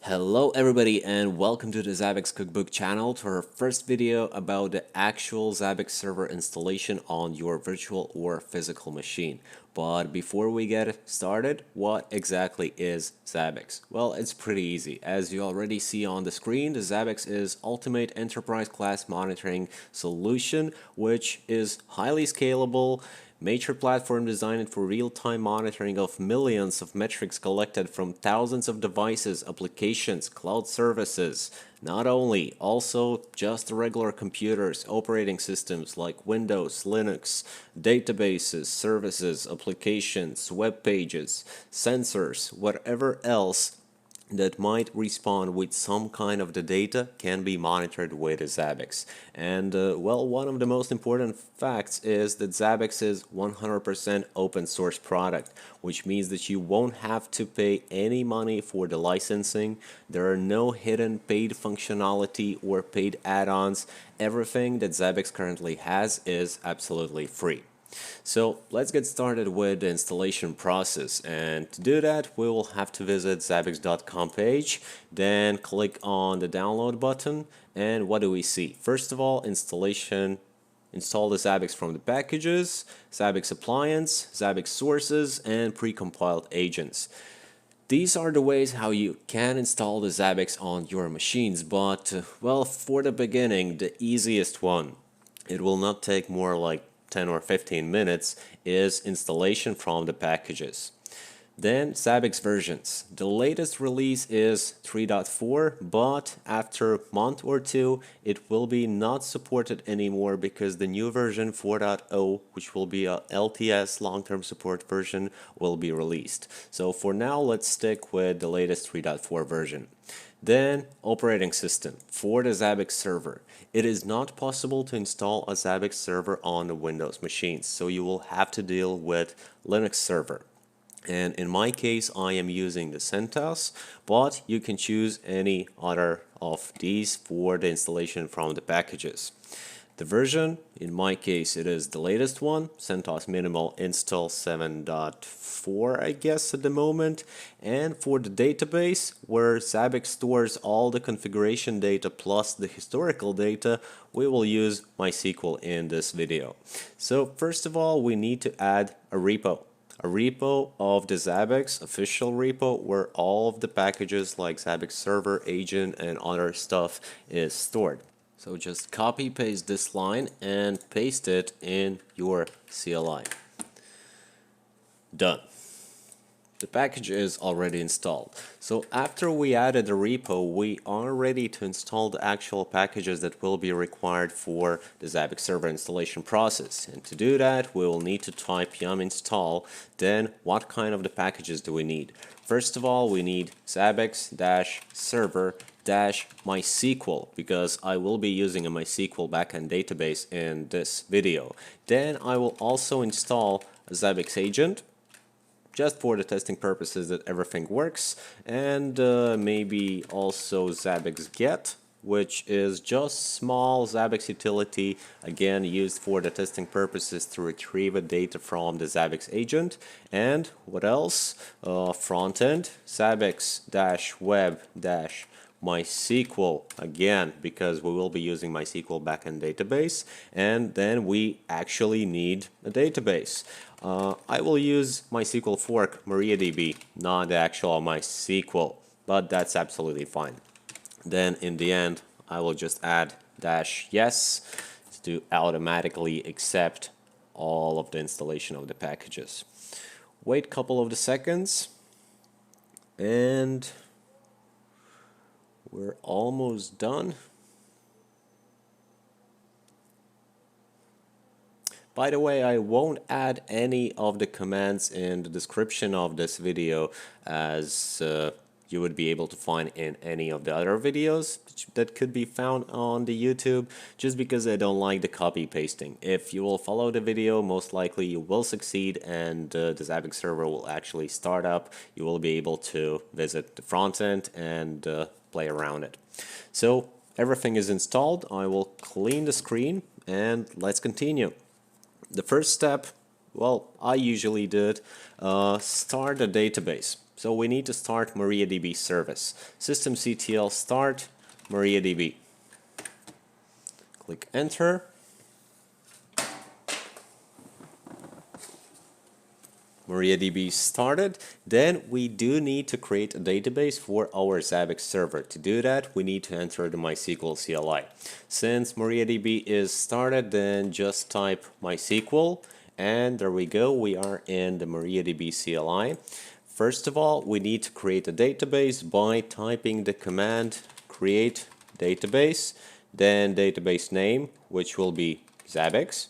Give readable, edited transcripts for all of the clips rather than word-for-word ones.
Hello everybody and welcome to the Zabbix Cookbook channel to our first video about the actual Zabbix server installation on your virtual or physical machine. But before we get started, what exactly is Zabbix? Well, it's pretty easy. As you already see on the screen, the Zabbix is Ultimate Enterprise Class Monitoring Solution, which is highly scalable, major platform designed for real-time monitoring of millions of metrics collected from thousands of devices, applications, cloud services. Not only, also just regular computers, operating systems like Windows, Linux, databases, services, applications, web pages, sensors, whatever else that might respond with some kind of the data can be monitored with Zabbix. And well, one of the most important facts is that Zabbix is 100% open source product, which means that you won't have to pay any money for the licensing. There are no hidden paid functionality or paid add-ons. Everything that Zabbix currently has is absolutely free. So let's get started with the installation process, and to do that we will have to visit zabbix.com page, then click on the download button, and what do we see? First of all, install the Zabbix from the packages, Zabbix appliance, Zabbix sources, and precompiled agents. These are the ways how you can install the Zabbix on your machines, but well, for the beginning, the easiest one, it will not take more like 10 or 15 minutes, is installation from the packages. Then Zabbix versions. The latest release is 3.4, but after a month or two it will be not supported anymore because the new version 4.0, which will be a LTS long-term support version, will be released. So for now let's stick with the latest 3.4 version. Then operating system for the Zabbix server. It is not possible to install a Zabbix server on the Windows machines, so you will have to deal with Linux server. And in my case, I am using the CentOS, but you can choose any other of these for the installation from the packages. The version, in my case, it is the latest one, CentOS Minimal Install 7.4, I guess, at the moment. And for the database, where Zabbix stores all the configuration data plus the historical data, we will use MySQL in this video. So first of all, we need to add a repo of the Zabbix, official repo, where all of the packages like Zabbix server, agent, and other stuff is stored. So just copy paste this line and paste it in your CLI. Done. The package is already installed. So after we added the repo, we are ready to install the actual packages that will be required for the Zabbix server installation process. And to do that, we will need to type yum install. Then what kind of the packages do we need? First of all, we need Zabbix-server-MySQL, because I will be using a MySQL backend database in this video. Then I will also install a Zabbix agent, just for the testing purposes that everything works, and maybe also Zabbix get, which is just small Zabbix utility, again used for the testing purposes to retrieve the data from the Zabbix agent. And what else? Frontend, Zabbix-web-MySQL, again because we will be using MySQL backend database, and then we actually need a database. I will use MySQL fork MariaDB, not the actual MySQL, but that's absolutely fine. Then in the end, I will just add -yes to automatically accept all of the installation of the packages. Wait a couple of the seconds, and we're almost done. By the way, I won't add any of the commands in the description of this video, as you would be able to find in any of the other videos that could be found on the YouTube, just because I don't like the copy pasting. If you will follow the video, most likely you will succeed, and the Zabbix server will actually start up. You will be able to visit the front end and play around it. So everything is installed. I will clean the screen and let's continue. The first step, well, I usually did start a database. So we need to start MariaDB service. Systemctl start MariaDB. Click enter. MariaDB started. Then we do need to create a database for our Zabbix server. To do that, we need to enter the MySQL CLI. Since MariaDB is started, then just type MySQL, and there we go. We are in the MariaDB CLI. First of all, we need to create a database by typing the command create database, then database name, which will be Zabbix.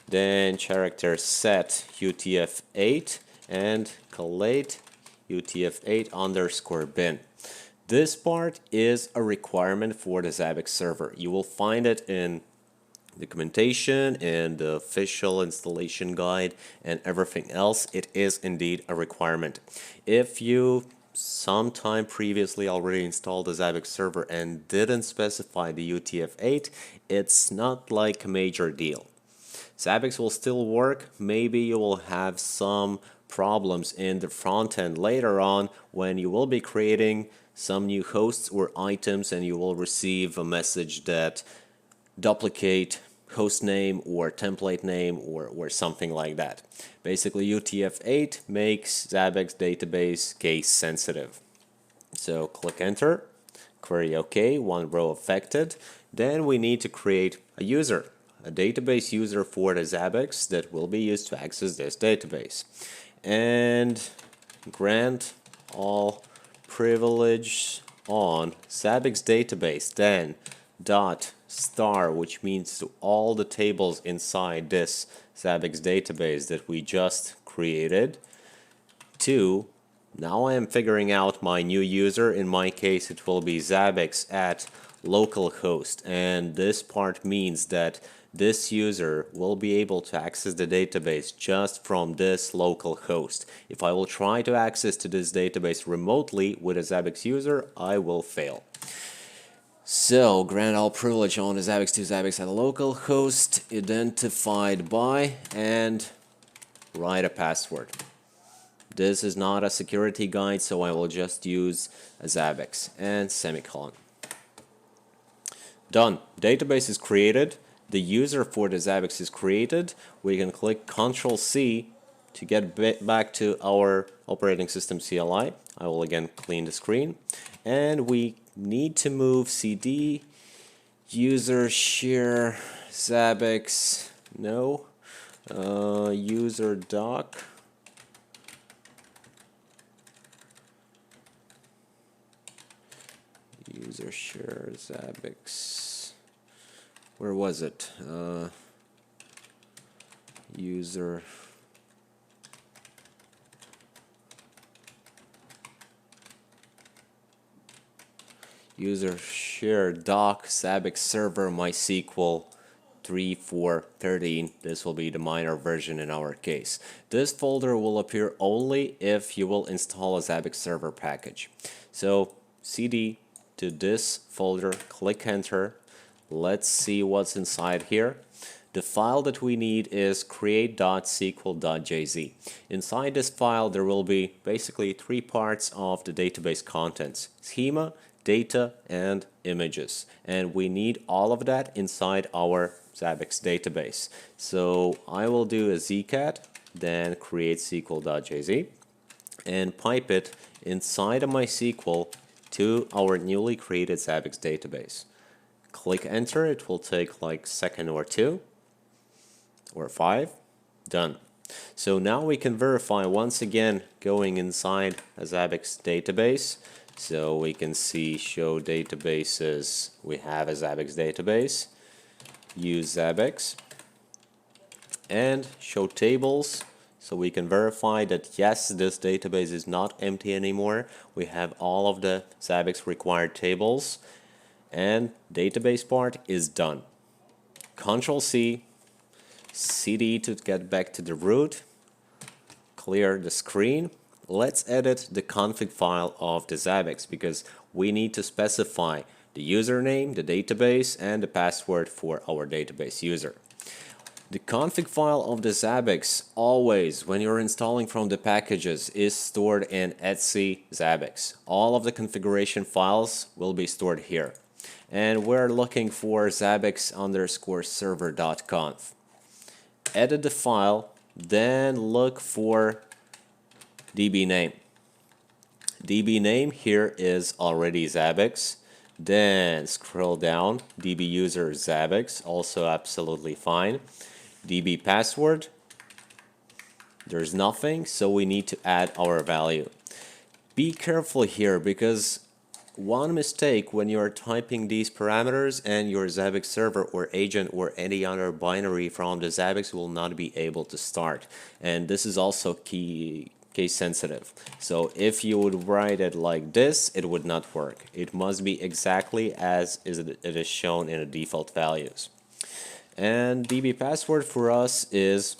Then character set UTF-8 and collate UTF-8_bin. This part is a requirement for the Zabbix server. You will find it in documentation, in the official installation guide, and everything else. It is indeed a requirement. If you sometime previously already installed the Zabbix server and didn't specify the UTF-8, it's not like a major deal. Zabbix will still work. Maybe you will have some problems in the front end later on when you will be creating some new hosts or items and you will receive a message that duplicate host name or template name or something like that. Basically, UTF-8 makes Zabbix database case sensitive. So click enter, query OK, one row affected. Then we need to create a user, a database user for the Zabbix that will be used to access this database. And grant all privilege on Zabbix database, then dot star, which means to all the tables inside this Zabbix database that we just created. To, now I am figuring out my new user. In my case, it will be Zabbix at localhost, and this part means that this user will be able to access the database just from this local host. If I will try to access to this database remotely with a Zabbix user, I will fail. So, grant all privilege on the Zabbix to Zabbix at a local host, identified by, and write a password. This is not a security guide, so I will just use a Zabbix and semicolon. Done. Database is created. The user for the Zabbix is created. We can click Ctrl+C to get back to our operating system CLI. I will again clean the screen. And we need to move CD, user share, Zabbix, no, user doc. User share Zabbix. Where was it? User share doc Zabbix server MySQL 3.4.13. This will be the minor version in our case. This folder will appear only if you will install a Zabbix server package. So cd to this folder, click enter. Let's see what's inside here. The file that we need is create.sql.jz. Inside this file there will be basically three parts of the database contents: schema, data, and images. And we need all of that inside our Zabbix database. So I will do a zcat, then create sql.jz, and pipe it inside of MySQL to our newly created Zabbix database. Click enter. It will take like a second or two or 5. Done. So now we can verify once again going inside a Zabbix database. So we can see show databases. We have a Zabbix database. Use Zabbix. And show tables. So we can verify that yes, this database is not empty anymore. We have all of the Zabbix required tables. And database part is done. Ctrl+C, cd to get back to the root, clear the screen. Let's edit the config file of the Zabbix because we need to specify the username, the database, and the password for our database user. The config file of the Zabbix always, when you're installing from the packages, is stored in etc Zabbix. All of the configuration files will be stored here. And we're looking for zabbix_server.conf. Edit the file, then look for DB name. DB name here is already Zabbix. Then scroll down, DB user Zabbix, also absolutely fine. DB password, there's nothing, so we need to add our value. Be careful here because one mistake when you're typing these parameters and your Zabbix server or agent or any other binary from the Zabbix will not be able to start. And this is also case sensitive. So if you would write it like this, it would not work. It must be exactly as it is shown in the default values. And DB password for us is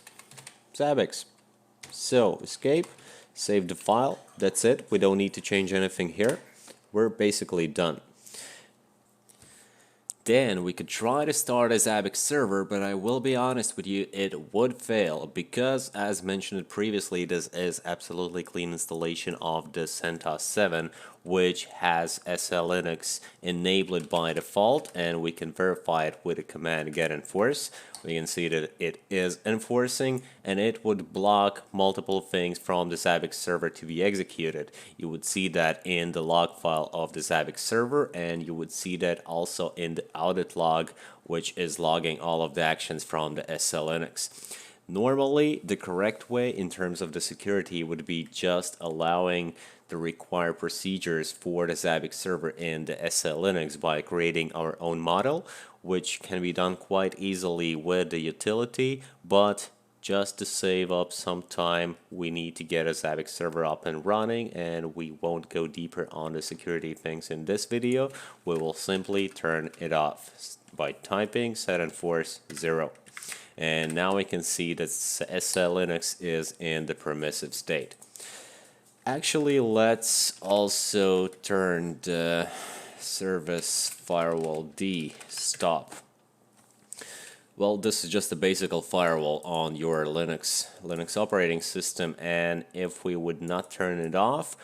Zabbix. So escape, save the file, that's it. We don't need to change anything here. We're basically done. Then we could try to start a Zabbix server, but I will be honest with you, it would fail because, as mentioned previously, this is absolutely clean installation of the CentOS 7, which has SL Linux enabled by default, and we can verify it with the command get enforce. We can see that it is enforcing, and it would block multiple things from the Zabbix server to be executed. You would see that in the log file of the Zabbix server, and you would see that also in the audit log, which is logging all of the actions from the SL Linux. Normally, the correct way in terms of the security would be just allowing the required procedures for the Zabbix server in the SL Linux by creating our own model, which can be done quite easily with the utility, but just to save up some time, we need to get a Zabbix server up and running, and we won't go deeper on the security things in this video. We will simply turn it off by typing set enforce 0. And now we can see that SL Linux is in the permissive state. Actually, let's also turn the service firewall D stop. Well, this is just a basic firewall on your Linux operating system, and if we would not turn it off,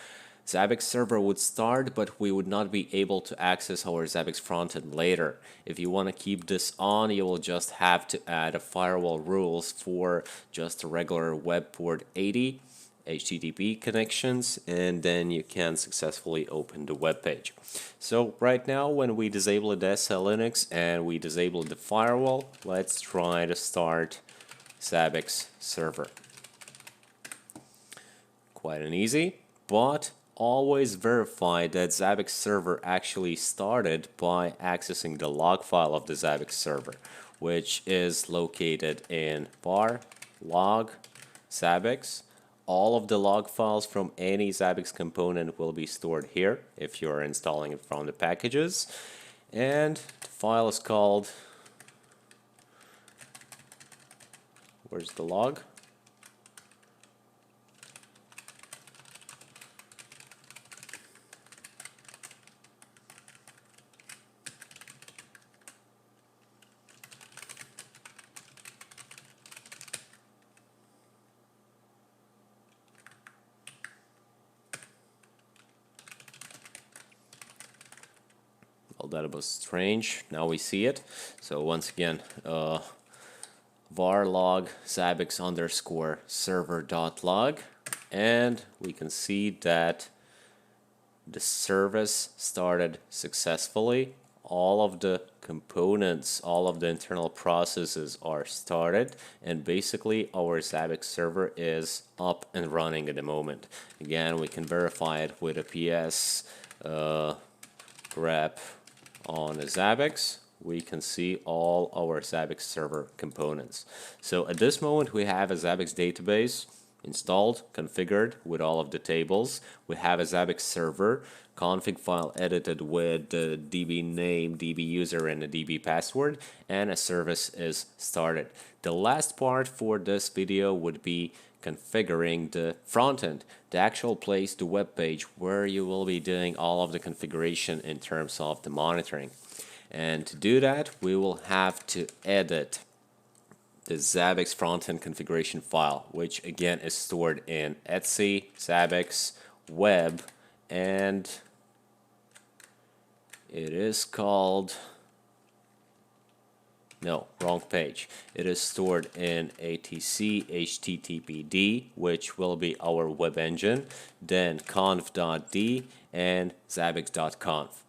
Zabbix server would start, but we would not be able to access our Zabbix frontend later. If you want to keep this on, you will just have to add a firewall rules for just a regular web port 80 HTTP connections, and then you can successfully open the web page. So right now, when we disable the SL Linux and we disable the firewall, let's try to start Zabbix server. Quite an easy, but always verify that Zabbix server actually started by accessing the log file of the Zabbix server, which is located in var log Zabbix. All of the log files from any Zabbix component will be stored here if you're installing it from the packages. And the file is called, where's the log? Well, that was strange. Now we see it. So once again, var log zabbix underscore server.log, and we can see that the service started successfully. All of the components, all of the internal processes are started, and basically our Zabbix server is up and running at the moment. Again, we can verify it with a ps grep on a Zabbix. We can see all our Zabbix server components. So at this moment we have a Zabbix database installed, configured with all of the tables. We have a Zabbix server, config file edited with the DB name, DB user, and the DB password, and a service is started. The last part for this video would be configuring the front end, the actual place, the web page where you will be doing all of the configuration in terms of the monitoring. And to do that, we will have to edit the Zabbix frontend configuration file, which again is stored in etc Zabbix web, and it is called, no, wrong page. It is stored in atc httpd, which will be our web engine, then conf.d and zabbix.conf.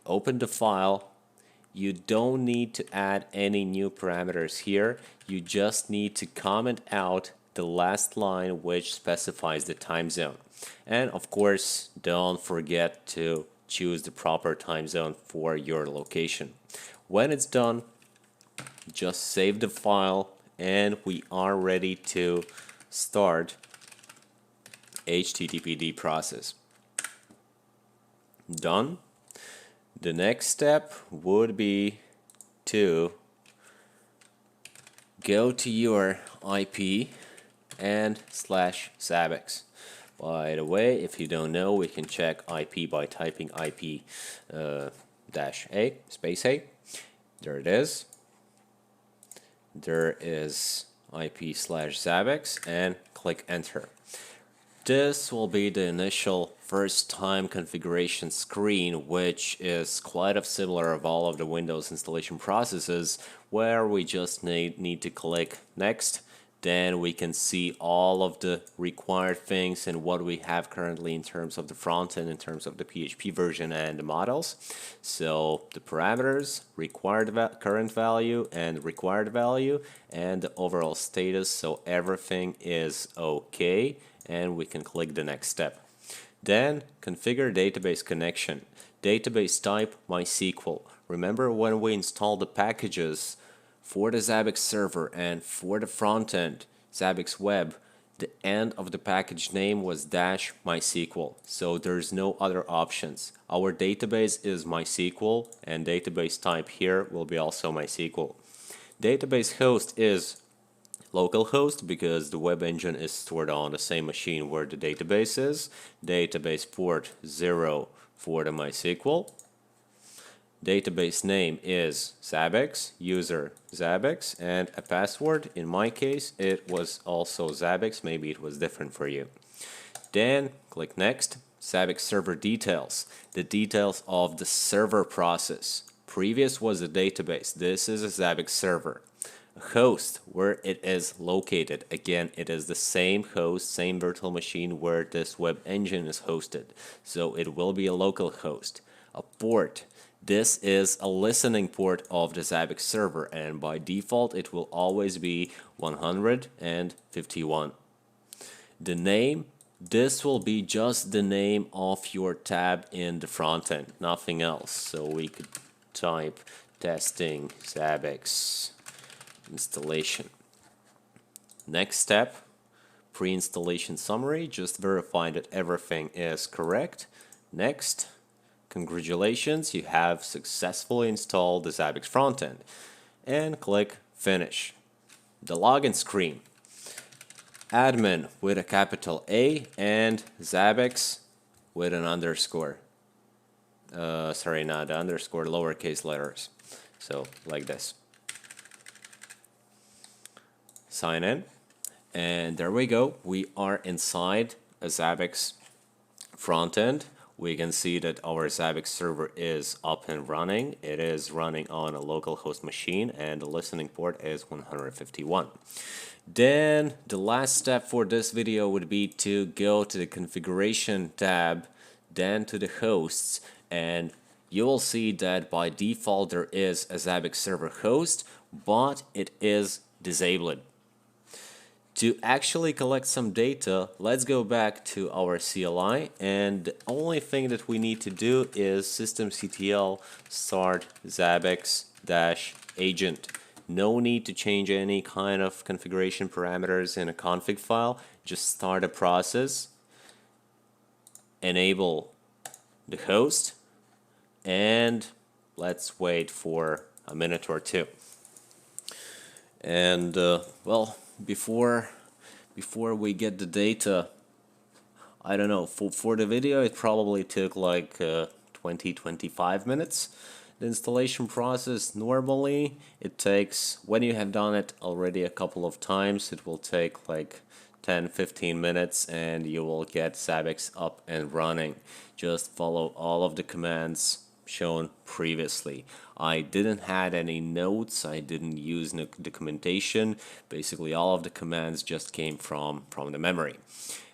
Open the file. You don't need to add any new parameters here. You just need to comment out the last line which specifies the time zone. And of course, don't forget to choose the proper time zone for your location. When it's done, just save the file and we are ready to start HTTPD process. Done. The next step would be to go to your IP and /Zabbix. By the way, if you don't know, we can check IP by typing IP -A, space A. There it is. There is IP/Zabbix and click enter. This will be the initial first time configuration screen, which is quite similar of all of the Windows installation processes, where we just need to click next. Then we can see all of the required things and what we have currently in terms of the front end, in terms of the PHP version and the models. So the parameters, required current value and required value, and the overall status, so everything is okay, and we can click the next step. Then configure database connection. Database type MySQL. Remember when we installed the packages for the Zabbix server and for the front end, Zabbix web, the end of the package name was -MySQL, so there's no other options. Our database is MySQL, and database type here will be also MySQL. Database host is localhost because the web engine is stored on the same machine where the database is. Database port 0 for the MySQL. Database name is Zabbix, user Zabbix, and a password. In my case, it was also Zabbix. Maybe it was different for you. Then click next. Zabbix server details. The details of the server process. Previous was a database. This is a Zabbix server. Host, where it is located. Again, it is the same host, same virtual machine where this web engine is hosted. So it will be a local host. A port. This is a listening port of the Zabbix server, and by default it will always be 151. The name, this will be just the name of your tab in the front end, nothing else. So we could type testing Zabbix installation. Next step, pre-installation summary, just verify that everything is correct. Next, congratulations, you have successfully installed the Zabbix frontend. And click Finish. The login screen. Admin with a capital A and Zabbix with an underscore. Sorry, not the underscore, lowercase letters. So, like this. Sign in. And there we go. We are inside a Zabbix frontend. We can see that our Zabbix server is up and running. It is running on a localhost machine and the listening port is 151. Then the last step for this video would be to go to the configuration tab, then to the hosts, and you will see that by default there is a Zabbix server host, but it is disabled. To actually collect some data, let's go back to our CLI, and the only thing that we need to do is systemctl start zabbix-agent. No need to change any kind of configuration parameters in a config file. Just start a process, enable the host, and let's wait for a minute or two. And well, before we get the data, I don't know, for the video it probably took like 20-25 minutes. The installation process, normally it takes, when you have done it already a couple of times, it will take like 10-15 minutes and you will get Zabbix up and running. Just follow all of the commands shown previously. I didn't had any notes, I didn't use no documentation. Basically all of the commands just came from the memory.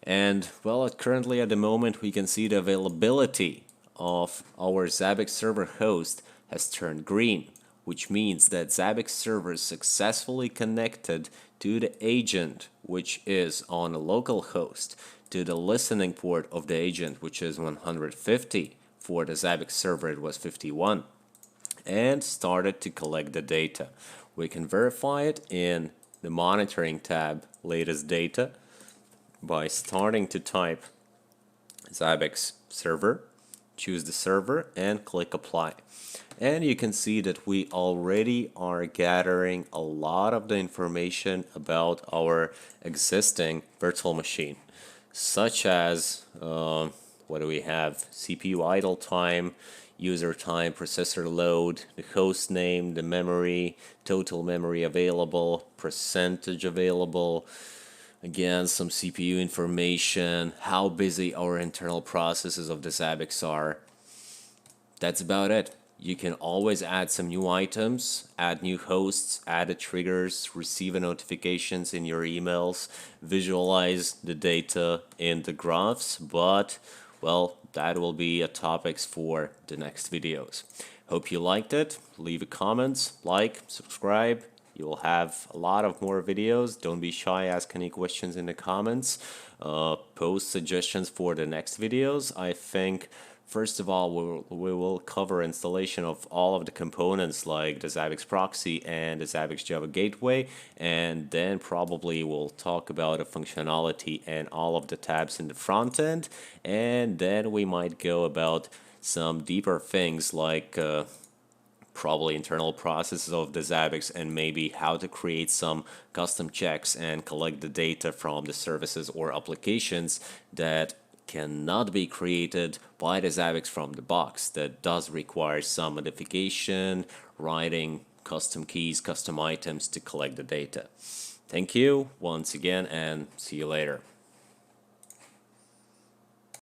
And well, currently at the moment we can see the availability of our Zabbix server host has turned green, which means that Zabbix server is successfully connected to the agent, which is on a local host, to the listening port of the agent, which is 150. For the Zabbix server it was 51, and started to collect the data. We can verify it in the monitoring tab, latest data, by starting to type Zabbix server, choose the server, and click apply. And you can see that we already are gathering a lot of the information about our existing virtual machine, such as what do we have? CPU idle time, user time, processor load, the host name, the memory, total memory available, percentage available, again some CPU information, how busy our internal processes of the Zabbix are. That's about it. You can always add some new items, add new hosts, add the triggers, receive notifications in your emails, visualize the data in the graphs, but well, that will be a topics for the next videos. Hope you liked it. Leave a comment, like, subscribe. You will have a lot of more videos. Don't be shy, ask any questions in the comments. Post suggestions for the next videos. I think first of all, we will cover installation of all of the components like the Zabbix proxy and the Zabbix Java gateway, and then probably we'll talk about the functionality and all of the tabs in the front end, and then we might go about some deeper things like probably internal processes of the Zabbix and maybe how to create some custom checks and collect the data from the services or applications that cannot be created by the Zabbix from the box. That does require some modification, writing custom keys, custom items to collect the data. Thank you once again and see you later.